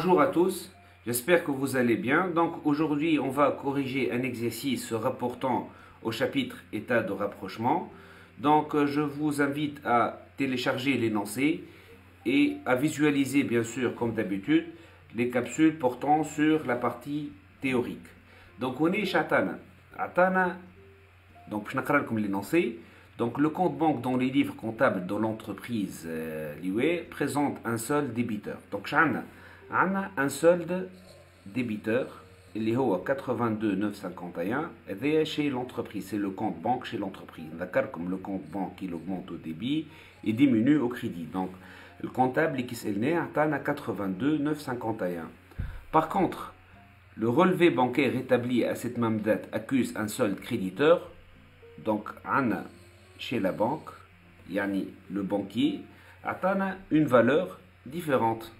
Bonjour à tous, j'espère que vous allez bien. Donc aujourd'hui, on va corriger un exercice se rapportant au chapitre état de rapprochement. Donc je vous invite à télécharger l'énoncé et à visualiser bien sûr comme d'habitude les capsules portant sur la partie théorique. Donc on est chatana. Atana, donc je vais comme l'énoncé. Donc le compte banque dans les livres comptables de l'entreprise l'IUE présente un seul débiteur. Donc on a un solde débiteur, il est au 82 951, et chez l'entreprise, c'est le compte banque chez l'entreprise. D'accord, comme le compte banque il augmente au débit et diminue au crédit. Donc le comptable qui s'est né atteint à 82 951. Par contre, le relevé bancaire établi à cette même date accuse un solde créditeur. Donc on a chez la banque, yani le banquier, atteint une valeur différente.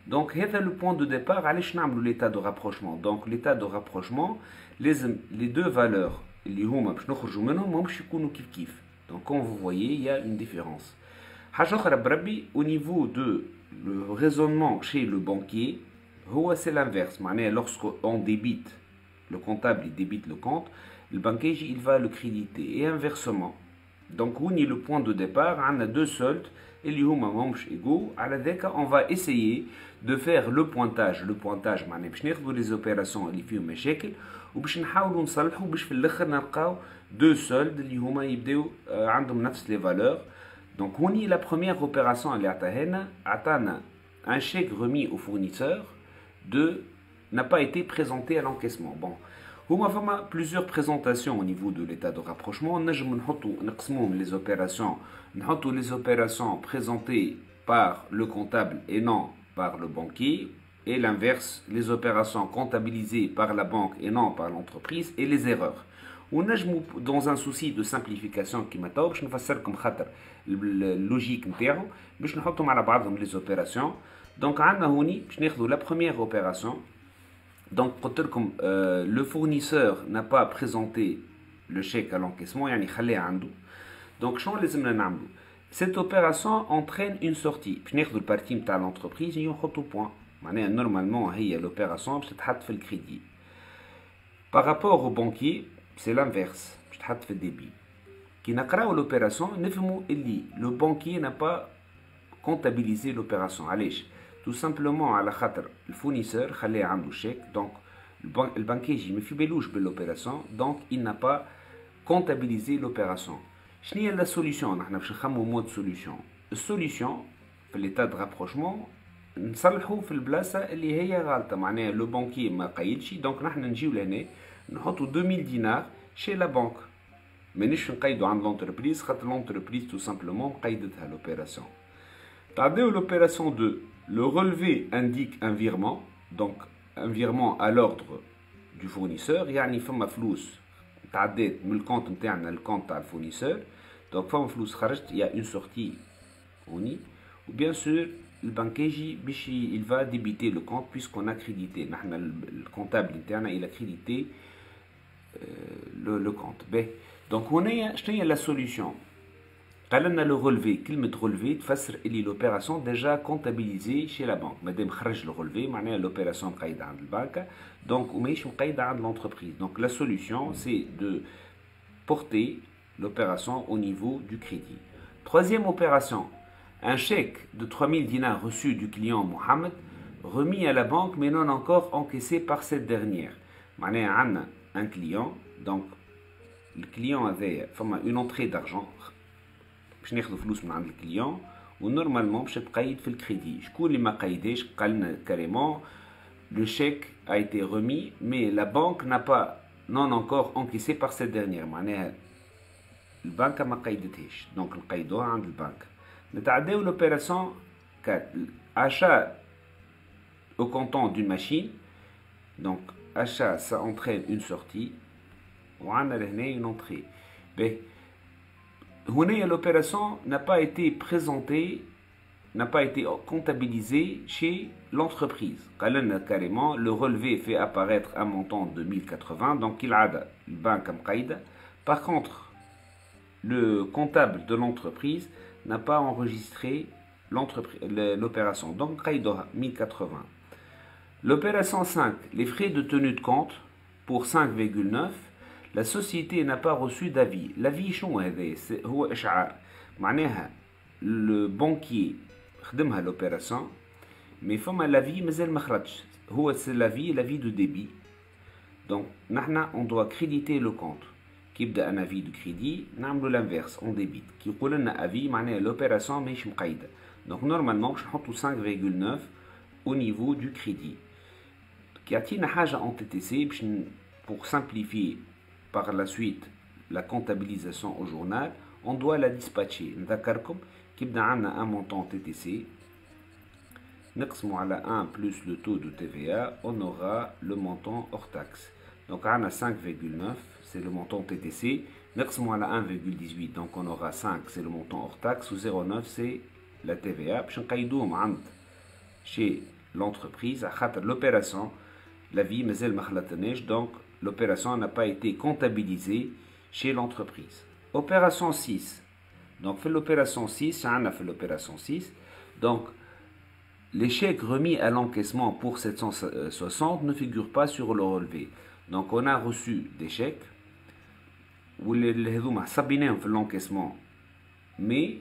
Donc, c'est le point de départ. Allez, l'état de rapprochement. Donc, l'état de rapprochement, les deux valeurs, donc, comme vous voyez, il y a une différence. Au niveau de le raisonnement chez le banquier, c'est l'inverse. Lorsqu'on débite, le comptable il débite le compte, le banquier il va le créditer. Et inversement. Donc, on est le point de départ, on a deux soldes. Et on va essayer de faire le pointage. Le pointage, les opérations اللي فيهم مشاكل وباش نحاولوا نصلحوا باش في الاخر نلقاو deux soldes اللي هما يبداو عندهم نفس les valeurs. Donc هوني la première opération اللي عطانا un chèque remis au fournisseur n'a pas été présenté à l'encaissement. Bon, هما فما plusieurs présentations au niveau de l'état de rapprochement. نجم نقسموهم les opérations. نحطوا les opérations présentées par le comptable et non par le banquier, et l'inverse, les opérations comptabilisées par la banque et non par l'entreprise, et les erreurs. ونجموا dans un souci de simplification كما تو باش نفسركم خاطر اللوجيك نتاعو باش نحطهم على بعضهم les opérations. Donc عندنا هوني باش ناخذوا la première opération. Donc قلت لكم le fournisseur n'a pas présenté le chèque à l'encaissement, يعني خليه عنده. Donc شنو لازمنا نعملو؟ Cette opération entraîne une sortie. باش ناخذوا البارتي نتاع l'entreprise ونحطوا point. معناها نورمالمون هي l'opération باش تتحط في الكريدي. Par rapport au banquier, c'est l'inverse. باش تتحط في الديبي. كي نقراو l'opération نفهموا اللي le banquier n'a pas comptabilisé l'opération. علاش؟ Tout simplement على خاطر الفونيسور خليه عنده شيك. Donc le banquier يجي ما في بالوش بالopération. Donc il n'a pas comptabilisé l'opération. شنو هي لا سوليسيون؟ نحن باش نخمموا مود سوليسيون. السوليسيون في ليتا دو رابروشمون نصلحوا في البلاصه اللي هي غلطه. معناها لو بانكي ما قيدش. دونك نحن نجيو لهنا نحطوا 2000 دينار شي لا بانك. مانيش نقيدوا عند لونتربريز خاطر لونتربريز تو سامبلومون قيدتها لوبيراسيون. تعداو لوبيراسيون 2. Le relevé indique un virement. Donc un virement à l'ordre du fournisseur. يعني فما فلوس تعدات من الكونت نتاعنا للكونت تاع الفورنيسور. دونك فما فلوس خرجت. Il y a une sortie هوني. و bien sûr البنك يجي باش il va débiter le compte puisqu'on a crédité. نحنا الكونتابل نتاعنا il a crédité le compte. باهي. دونك هنايا شنو هي لا سوليسيون؟ قال لنا لو رولفي. كلمة رولفي تفسر اللي لوبيراسيون ديجا كونتابيليزي شي لا بانك. مادام خرج لو رولفي معناها لوبيراسيون مقيدة عند البنك دونك وماهيش مقيدة عند لونتربريز. دونك لا سوليسيون سي دو porter l'opération au niveau du crédit. Troisième opération, un chèque de 3000 dinars reçu du client Mohamed remis à la banque mais non encore encaissé par cette dernière. معناها عندنا un client. Donc le client avait une entrée d'argent باش ناخذوا فلوس من عند الكليون ونورمالمون باش تقيد في الكريدي. شكون اللي ما قيداش؟ قال لنا كاريمون le chèque a été remis mais la banque n'a pas non encore encaissé par cette dernière. معناها البنكة ما قيدتهاش دونك نقيدوها عند البنك. نتعداو l'opération 4. Achat au comptant d'une machine. Donc achat ça entraîne une sortie وعندنا لهنا une entrée. باهي. هنا l'opération n'a pas été présentée, n'a pas été comptabilisée chez l'entreprise. قال لنا carrément le relevé fait apparaître un montant de 1080. Donc il a le banque مقيدة. Par contre le comptable de l'entreprise n'a pas enregistré l'opération. Donc قيدوها 1080. L'opération 5, les frais de tenue de compte pour 5,9, la société n'a pas reçu d'avis. L'avis شنو هذا؟ هو إشعار. معناها le banquier خدمها l'opération mais فما l'avis مازال ما خرجش. هو c'est l'avis de débit. Donc نحنا on doit créditer le compte. كي يبدا un avis de crédit نعملوا l'inverse on débite. كي يقول لنا avis معناها l'opération ماهيش مقيدة. Donc normalement باش نحطوا 5,9 au niveau du crédit. كي يعطينا حاجة en TTC pour simplifier par la suite la comptabilisation au journal, on doit la dispatcher. نذكركم كي يبدا عندنا un montant TTC نقسموا على 1 plus le taux de TVA, on aura le montant hors taxe. Donc on a 5,9, c'est le montant TTC. نقسموا على 1,18, donc on aura 5, c'est le montant hors taxe, ou 0,9 c'est la TVA. باش نقيدوهم عند chez l'entreprise à خاطر l'opération la vie مازال ما خلطناش, donc l'opération n'a pas été comptabilisée chez l'entreprise. Opération 6. Donc fait l'opération 6, on fait l'opération 6. Donc les chèques remis à l'encaissement pour 760 ne figurent pas sur le relevé. Donc on a reçu des chèques où les fait l'encaissement, mais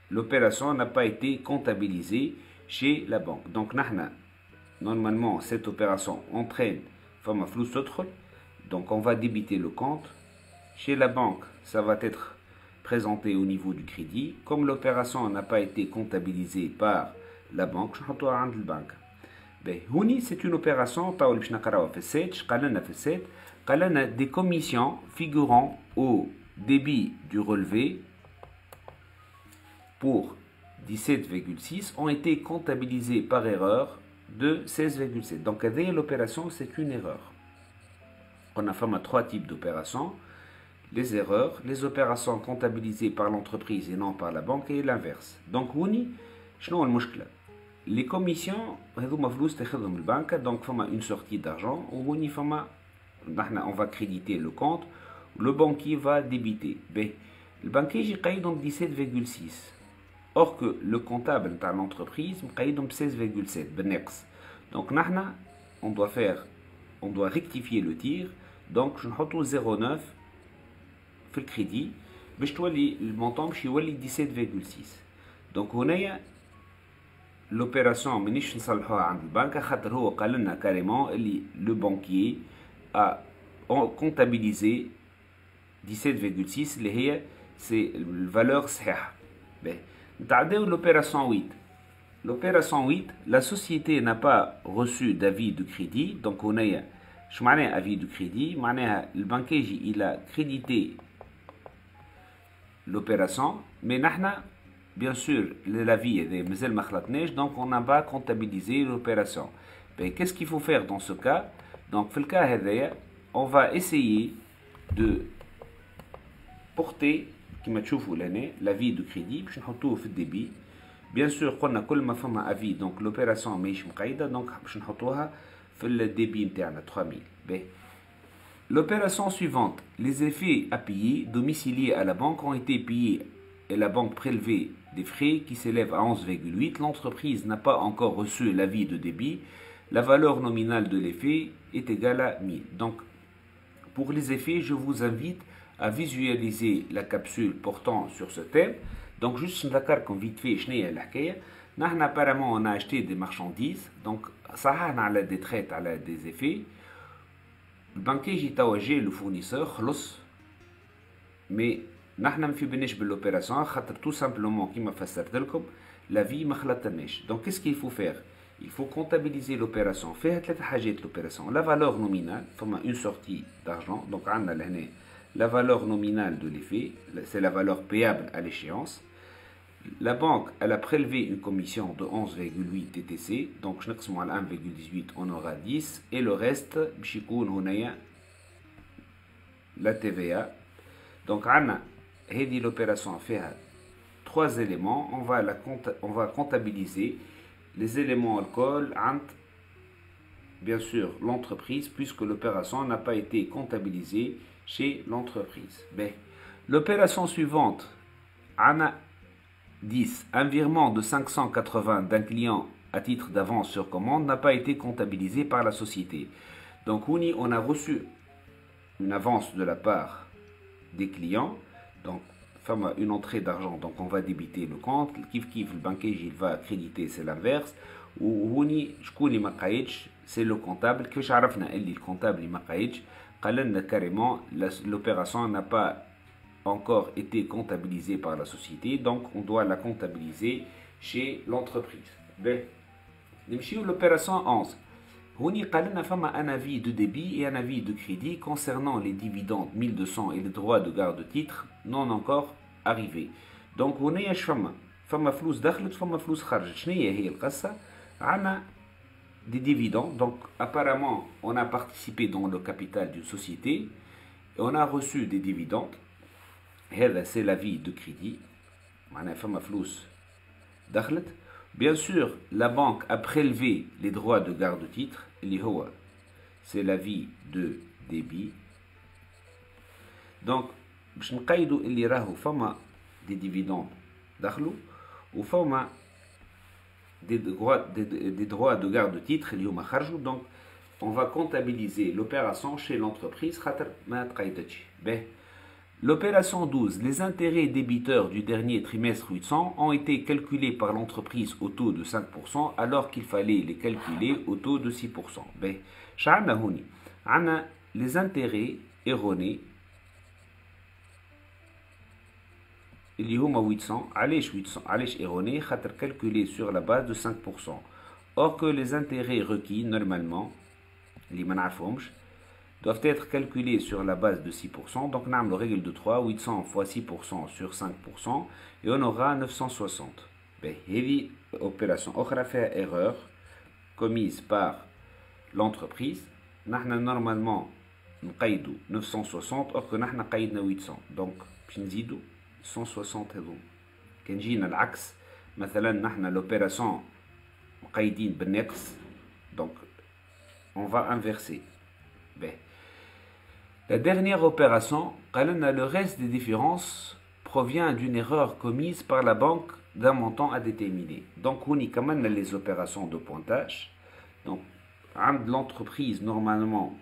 l'opération n'a pas été comptabilisée chez la banque. Donc normalement cette opération entraîne fama flou todkhol, donc on va débiter le compte. Chez la banque, ça va être présenté au niveau du crédit. Comme l'opération n'a pas été comptabilisée par la banque, je vais عند البنك. هوني c'est une opération تاو اللي باش نقراوها في السيت. قال لنا في السيت قال لنا des commissions figurant au débit du relevé pour 17,6 ont été comptabilisées par erreur de 16,7. Donc l'opération c'est une erreur. On a fait trois types d'opérations. Les erreurs, les opérations comptabilisées par l'entreprise et non par la banque, et l'inverse. Donc هوني شنو المشكلة؟ Les commissions هذوما فلوس تاخذهم البنك, donc فما une sortie d'argent وهوني فما on va créditer le compte, le banquier va débiter. Le banquier يجي يقيدهم ب 17,6. Or que le comptable de l'entreprise مقيدهم ب 16,7 بالنقص. Donc on doit rectifier le tir. Donc je نحطو 0,9 في الكريدي باش تولي المونطون باش يولي 17,6. Donc هنايا l'opération مانيش نصلحوها عند البنك خاطر هو قال لنا كاريمون اللي le banquier a comptabilisé 17,6 اللي هي c'est الفالور صحيحة. نتعداو l'opération 8. L'opération 8, la société n'a pas reçu d'avis de crédit. Donc هنايا شو معناه avis de crédit؟ معناها البنكاجي il a crédité l'opération, mais نحنا bien sûr l'avis est مازال ما خلطناش, donc on n'a pas comptabilisé l'opération. Qu'est-ce qu'il faut faire dans ce cas? Donc في الكا هذايا on va essayer de porter كما تشوفوا لهنا l'avis de crédit باش نحطوه في الديبي. Bien sûr قلنا كل ما فما avis donc l'opération ماهيش مقيدة, donc باش نحطوها في الديبي نتاعنا 3000. L'opération suivante, les effets à payer domiciliés à la banque ont été payés et la banque prélevé des frais qui s'élèvent à 11,8. L'entreprise n'a pas encore reçu l'avis de débit. La valeur nominale de l'effet est égale à 1000. Donc, pour les effets, je vous invite à visualiser la capsule portant sur ce thème. Donc, juste نذكركم vite fait شنو هي الحكاية. نحن apparemment on a acheté des marchandises. Donc, صححنا على des traites على des effets. Le banquier يجي توجه le fournisseur خلص. Mais نحن ما في بالناش بالopération خاطر tout simplement كيما فسرت لكم la vie ما خلطناش. Donc qu'est-ce qu'il faut faire? Il faut comptabiliser l'opération. فيها ثلاثة حاجات l'opération. La valeur nominale, فما une sortie d'argent. Donc عندنا لهنا la valeur nominale de l'effet, c'est la valeur payable à l'échéance. La banque, elle a prélevé une commission de 11,8 TTC. Donc je نقسمو على 1,18 on aura 10 et le reste باش يكون هنايا la TVA. Donc عندنا هذه l'opération فيها trois éléments. On va comptabiliser les éléments alcool entre bien sûr l'entreprise puisque l'opération n'a pas été comptabilisée chez l'entreprise. L'opération suivante, on a 10. Un virement de 580 d'un client à titre d'avance sur commande n'a pas été comptabilisé par la société. Donc on a reçu une avance de la part des clients, donc une entrée d'argent, donc on va débiter le compte, le banquier il va créditer, c'est l'inverse. Ou c'est le comptable. Que le comptable carrément l'opération n'a pas encore été comptabilisée par la société, donc on doit la comptabiliser chez l'entreprise. L'opération 11. On y a un avis de débit et un avis de crédit concernant les dividendes 1200 et les droits de garde-titre non encore arrivés. Donc on a فما فلوس دخلت فما فلوس خرجت. شنو هي القصة؟ عنا des dividendes. Donc apparemment on a participé dans le capital d'une société et on a reçu des dividendes. C'est l'avis de crédit. معناها فما فلوس دخلت. Bien sûr, la banque a prélevé les droits de garde-titre. C'est l'avis de débit. Donc, باش نقيدوا اللي راهو فما des dividendes دخلوا وفما des droits de garde-titre اللي هما خرجوا. Donc, on va comptabiliser l'opération chez l'entreprise خاطر ما تقيدتش. L'opération 12, les intérêts débiteurs du dernier trimestre 800 ont été calculés par l'entreprise au taux de 5% alors qu'il fallait les calculer au taux de 6%. Les intérêts erronés اللي هما 800 علاش erronés خاطر calculés sur la base de 5%. Or que les intérêts requis normalement اللي ما نعرفهمش doivent être calculés sur la base de 6%. Donc, on a la règle de 3, 800 fois 6% sur 5%, et on aura 960. Heavy opération. Autre fait erreur commise par l'entreprise. Normalement, nous avons 960, or que nous avons 800. Donc, nous avons 160. Quand nous avons l'axe, par exemple, l'opération قايدين بالنقص. Donc, on va inverser. La dernière opération, le reste des différences provient d'une erreur commise par la banque d'un montant à déterminer. Donc, on y a les opérations de pointage. Donc, l'entreprise, normalement,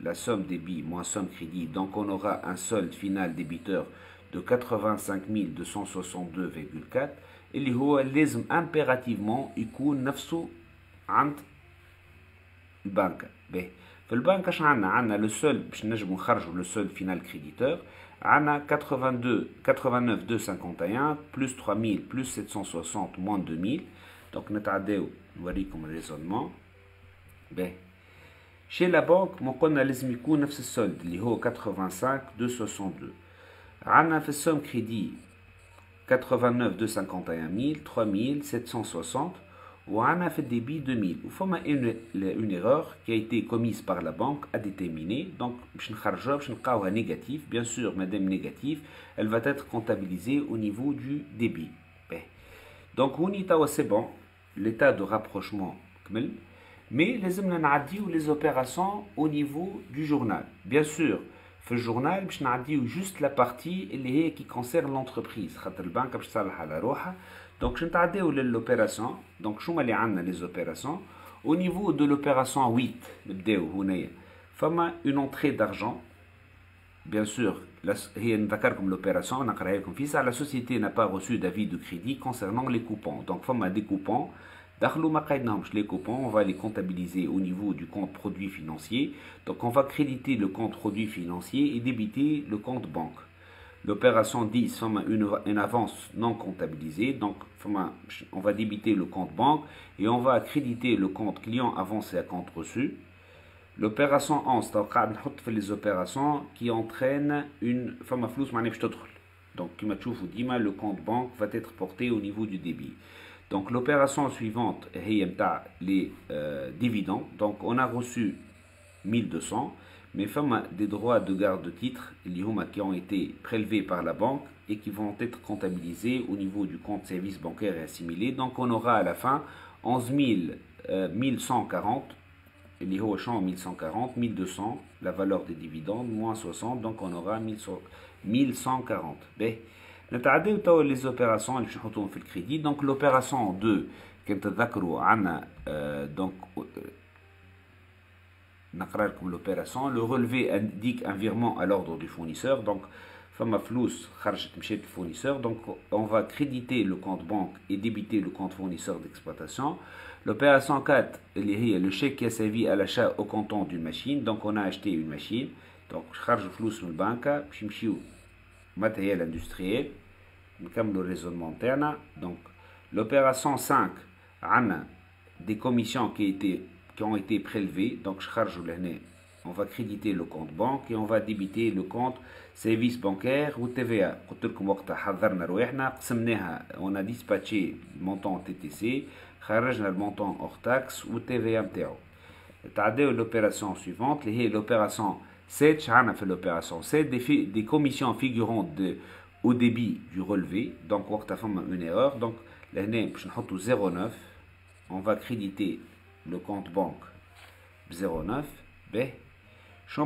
la somme débit moins somme crédit. Donc, on aura un solde final débiteur de 85 262,4. Et les impérativement, il coûte 900 banque. في البنك اش عندنا لو سول باش نجمو نخرجوا لو سول فينال كريديتور عندنا 89 251 بلس 3000 بلس 760 موان 2000. دونك نتعداو نوريكم الريزونمون. باهي شي لا بنك ما قلنا لازم يكون نفس السولد اللي هو 85 262. عندنا في السوم كريدي 89 251 3760 ou on a fait débit 2000. Il faut une erreur qui a été commise par la banque à déterminer. Donc, je ne négatif. Bien sûr, madame négative, elle va être comptabilisée au niveau du débit. Donc, c'est bon, l'état de rapprochement. Mais les opérations au niveau du journal. Bien sûr, le journal, je n'ai juste la partie qui concerne l'entreprise. La banque donc, je vais l'opération. Donc, je vais les opérations. Au niveau de l'opération 8, il y a une entrée d'argent. Bien sûr, l'opération, la société n'a pas reçu d'avis de crédit concernant les coupons. Donc, il y a des coupons. Les coupons, on va les comptabiliser au niveau du compte produit financier. Donc, on va créditer le compte produit financier et débiter le compte banque. L'opération 10, une avance non comptabilisée. Donc, on va débiter le compte banque et on va accréditer le compte client avancé à compte reçu. L'opération 11, les opérations qui entraînent une flous. Donc, le compte banque va être porté au niveau du débit. Donc, l'opération suivante est les dividendes. Donc, on a reçu 1200. Mais des droits de garde-titre qui ont été prélevés par la banque et qui vont être comptabilisés au niveau du compte service bancaire et assimilé. Donc on aura à la fin 11 1140, 1140, 1200, la valeur des dividendes, moins 60, donc on aura 1140. Les opérations, le crédit. Donc l'opération 2 كنت تذكروا عنا donc نقرا لكم l'opération. Le relevé indique un virement à l'ordre du fournisseur. Donc فما فلوس خرجت مشات للفورنيسور. Donc on va créditer le compte banque et débiter le compte fournisseur d'exploitation. L'opération 4 اللي هي le chèque qui a servi à l'achat au comptant d'une machine. Donc on a acheté une machine. Donc خرجوا فلوس من البنكة باش يمشيو matériel industriel. نكملوا الريزونمون تاعنا. Donc l'opération 5 عنا des commissions qui ont été prélevées. Donc on va créditer le compte banque et on va débiter le compte service bancaire ou TVA. قلت لكم وقتها حضرنا رواحنا قسمناها. On a dispatché le montant TTC, خرجنا le montant hors taxe ou TVA نتاعو. تعداو l'opération suivante اللي هي l'opération 7. شعنا في l'opération 7 des commissions figurant au débit du relevé. Donc وقتها فما une erreur. Donc لهنا باش نحطو 09. On va créditer le compte banque 09. به شنو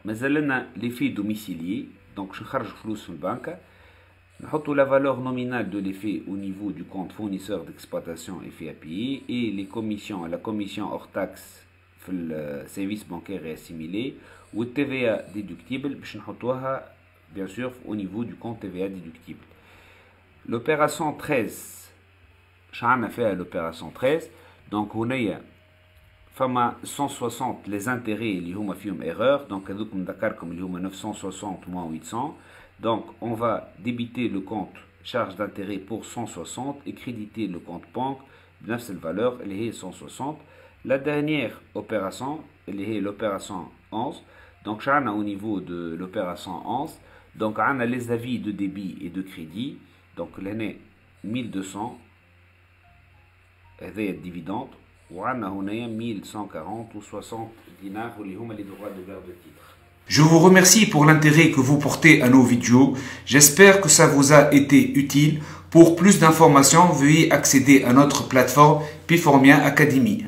مازالنا l'effet domicilié. Donc je نخرج فلوس من البنكة نحطو la valeur nominale de l'effet au niveau du compte fournisseur d'exploitation effet à payer et les commissions, la commission hors taxe في le service bancaire et assimilé ou TVA déductible باش نحطوها bien sûr au niveau du compte TVA déductible. L'opération 13 شعنا فيها l'opération 13. Donc هنايا فما 160 les intérêts اللي هما فيهم erreur. Donc هذوك نذكركم اللي هما 960 moins 800. Donc on va débiter le compte charge d'intérêt pour 160 et créditer le compte banque بنفس الvaleur اللي هي 160. La dernière opération اللي هي l'opération 11. Donc شعنا au niveau de l'opération 11. Donc عنا les avis de débit et de crédit. Donc لهنا 1200 هذايا الديفيدند. وعندنا هنايا 1140 و 60 دينار اللي هما les droits de garde de titre. Je vous remercie pour l'intérêt que vous portez à nos vidéos. J'espère que ça vous a été utile. Pour plus d'informations, veuillez accéder à notre plateforme Piformien Academy.